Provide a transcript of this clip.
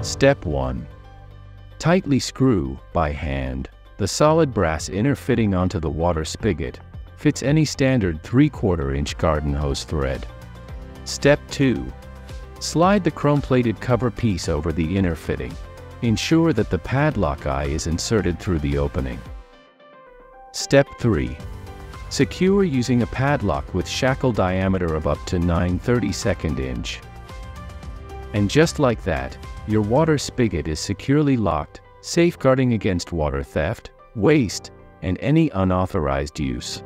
Step 1. Tightly screw, by hand, the solid brass inner fitting onto the water spigot. Fits any standard 3/4 inch garden hose thread. Step 2. Slide the chrome-plated cover piece over the inner fitting. Ensure that the padlock eye is inserted through the opening. Step 3. Secure using a padlock with shackle diameter of up to 9/32 inch. And just like that, your water spigot is securely locked, safeguarding against water theft, waste, and any unauthorized use.